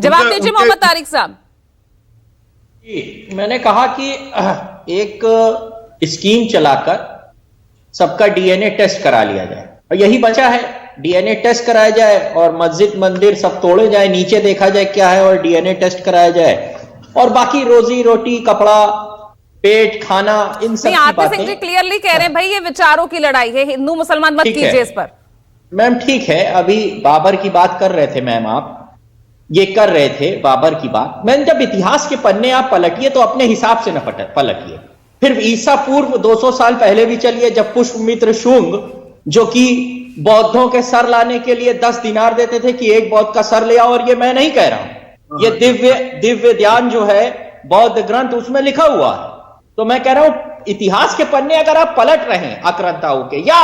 जवाब दीजिए मोहम्मद तारिक साहब। मैंने कहा कि एक स्कीम चलाकर सबका डीएनए टेस्ट करा लिया जाए और यही बचा है, डीएनए टेस्ट कराया जाए और मस्जिद मंदिर सब तोड़े जाए, नीचे देखा जाए क्या है और डीएनए टेस्ट कराया जाए और बाकी रोजी रोटी कपड़ा पेट खाना इन सब की बातें। सिंह जी क्लियरली कह रहे हैं भाई ये विचारों की लड़ाई है, हिंदू मुसलमान मत कीजिए इस पर। मैम ठीक है, अभी बाबर की बात कर रहे थे मैम, आप ये कर रहे थे बाबर की बात। मैम जब इतिहास के पन्ने आप पलटिए तो अपने हिसाब से न पलटिए, फिर ईसा पूर्व 200 साल पहले भी चलिए, जब पुष्यमित्र शुंग जो कि बौद्धों के सर लाने के लिए 10 दिनार देते थे कि एक बौद्ध का सर ले आओ, और ये मैं नहीं कह रहा हूं, ये दिव्य ध्यान जो है बौद्ध ग्रंथ उसमें लिखा हुआ है। तो मैं कह रहा हूं इतिहास के पन्ने अगर आप पलट रहे हैं आक्रांताओं के या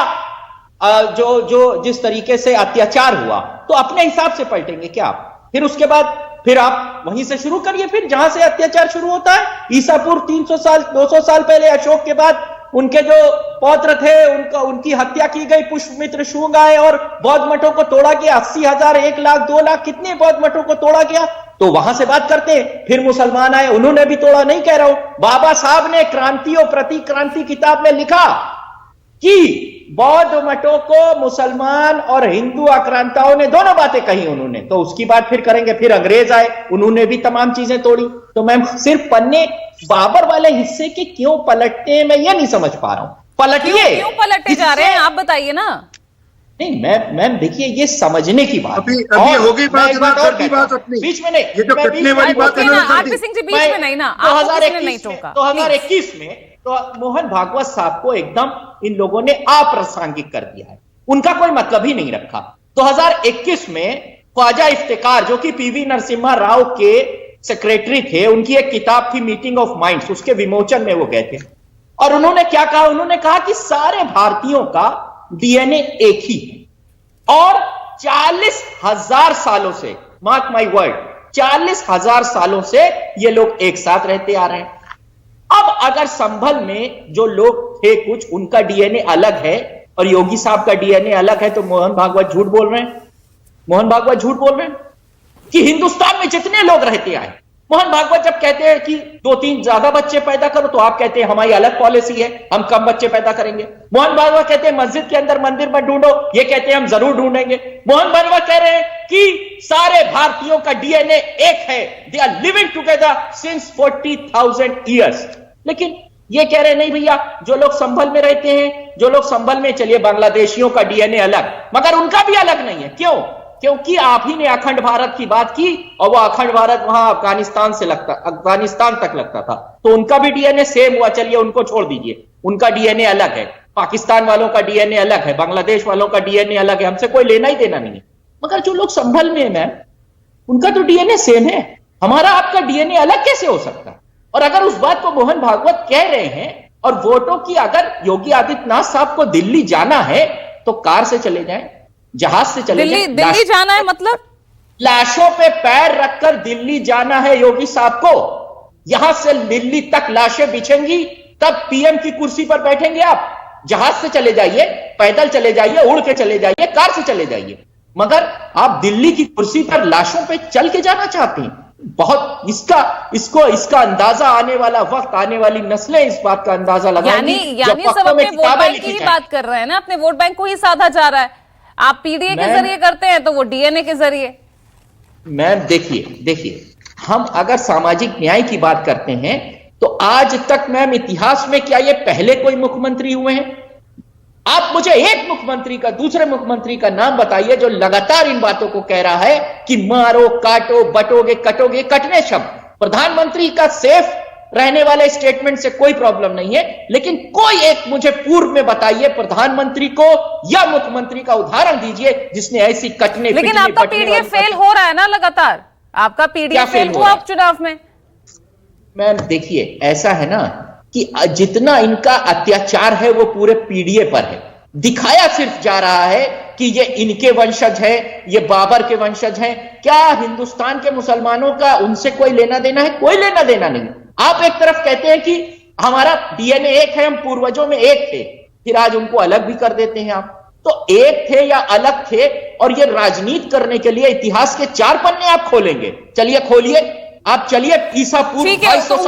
जो जिस तरीके से अत्याचार हुआ तो अपने हिसाब से पलटेंगे क्या आप? फिर उसके बाद फिर आप वहीं से शुरू करिए, फिर जहां से अत्याचार शुरू होता है। ईसा पूर्व 300 साल 200 साल पहले अशोक के बाद उनके जो पौत्र थे उनकी हत्या की गई, पुष्यमित्र शुंग आए और बौद्ध मठों को तोड़ा गया, 80,000 1 लाख 2 लाख कितने बौद्ध मठों को तोड़ा गया। तो वहां से बात करते हैं। फिर मुसलमान आए, उन्होंने भी तोड़ा, नहीं कह रहा हूं। बाबा साहब ने क्रांति और प्रतिक्रांति किताब में लिखा कि बौद्ध मठों को मुसलमान और हिंदू आक्रांताओं ने दोनों बातें कही उन्होंने। तो उसकी बात फिर करेंगे। फिर अंग्रेज आए, उन्होंने भी तमाम चीजें तोड़ी। तो मैं सिर्फ पन्ने बाबर वाले हिस्से के क्यों पलटते हैं मैं ये नहीं समझ पा रहा हूं। पलटिए, क्यों पलटे जा रहे हैं आप बताइए ना। नहीं मैम देखिए ये समझने की बात अभी हो गई बात अपनी बीच में नहीं, ये जो कटने वाली बात है आरपी सिंह जी बीच में नहीं ना, 2021 में तो मोहन भागवत साहब को एकदम इन लोगों ने अप्रासंगिक कर दिया है, उनका कोई मतलब ही नहीं रखा। 2021 में ख्वाजा इफ्तिकार जो कि पीवी नरसिम्हा राव के सेक्रेटरी थे, उनकी एक किताब थी मीटिंग ऑफ माइंड्स, उसके विमोचन में वो गए थे और उन्होंने क्या कहा, उन्होंने कहा कि सारे भारतीयों का डीएनए एक ही है और 40,000 सालों से, मार्क माई वर्ड, 40,000 सालों से ये लोग एक साथ रहते आ रहे हैं। अब अगर संभल में जो लोग थे कुछ उनका डीएनए अलग है और योगी साहब का डीएनए अलग है, तो मोहन भागवत झूठ बोल रहे हैं। मोहन भागवत झूठ बोल रहे हैं कि हिंदुस्तान में जितने लोग रहते आए, मोहन भागवत जब कहते हैं कि 2-3 ज्यादा बच्चे पैदा करो तो आप कहते हैं हमारी अलग पॉलिसी है, हम कम बच्चे पैदा करेंगे। मोहन भागवत कहते हैं मस्जिद के अंदर मंदिर मत ढूंढो, ये कहते हैं हम जरूर ढूंढेंगे। मोहन भागवत कह रहे हैं कि सारे भारतीयों का डीएनए एक है, they are living together since 40,000 years. लेकिन ये कह रहे नहीं भैया, जो लोग संभल में रहते हैं, जो लोग संभल में, चलिए बांग्लादेशियों का डीएनए अलग, मगर उनका भी अलग नहीं है। क्यों? क्योंकि आप ही ने अखंड भारत की बात की और वो अखंड भारत वहां अफगानिस्तान तक लगता था, तो उनका भी डीएनए सेम हुआ। चलिए उनको छोड़ दीजिए, उनका डीएनए अलग है, पाकिस्तान वालों का डीएनए अलग है, बांग्लादेश वालों का डीएनए अलग है, हमसे कोई लेना ही देना नहीं है। मगर जो लोग संभल में है मैम, उनका तो डीएनए सेम है, हमारा आपका डीएनए अलग कैसे हो सकता है? और अगर उस बात को मोहन भागवत कह रहे हैं और वोटों की, अगर योगी आदित्यनाथ साहब को दिल्ली जाना है तो कार से चले जाएं, जहाज से चले जाएं। दिल्ली जाना है मतलब लाशों पे पैर रखकर दिल्ली जाना है योगी साहब को। यहां से दिल्ली तक लाशें बिछेंगी, तब पीएम की कुर्सी पर बैठेंगे आप। जहाज से चले जाइए, पैदल चले जाइए, उड़ के चले जाइए, कार से चले जाइए, मगर आप दिल्ली की कुर्सी पर लाशों पे चल के जाना चाहते हैं। बहुत इसका अंदाजा आने वाला वक्त, आने वाली नस्लें इस बात का अंदाजा लगाएंगी। यानी सब अपने वोट बैंक की ही बात कर रहे हैं ना, अपने वोट बैंक को ही साधा जा रहा है। आप पीडीए के जरिए करते हैं तो वो डीएनए के जरिए। मैम देखिए हम अगर सामाजिक न्याय की बात करते हैं तो आज तक मैम इतिहास में क्या ये पहले कोई मुख्यमंत्री हुए हैं? आप मुझे एक मुख्यमंत्री का, दूसरे मुख्यमंत्री का नाम बताइए जो लगातार इन बातों को कह रहा है कि मारो, काटो, बटोगे, कटोगे, कटने शब्द। प्रधानमंत्री का सेफ रहने वाले स्टेटमेंट से कोई प्रॉब्लम नहीं है, लेकिन कोई एक मुझे पूर्व में बताइए प्रधानमंत्री को या मुख्यमंत्री का उदाहरण दीजिए जिसने ऐसी कटने, लेकिन आपका पीडीए फेल हो रहा है ना लगातार, आपका पीडीए फेल हुआ उपचुनाव में। मैम देखिए ऐसा है ना कि जितना इनका अत्याचार है वो पूरे पीडीए पर है, दिखाया सिर्फ जा रहा है कि ये इनके वंशज है, ये बाबर के वंशज हैं। क्या हिंदुस्तान के मुसलमानों का उनसे कोई लेना देना है? कोई लेना देना नहीं। आप एक तरफ कहते हैं कि हमारा डीएनए एक है, हम पूर्वजों में एक थे, फिर आज उनको अलग भी कर देते हैं आप। तो एक थे या अलग थे, और ये राजनीति करने के लिए इतिहास के 4 पन्ने आप खोलेंगे? चलिए खोलिए, आप चलिए ईसा पूर्व ठीक है, 2200 साल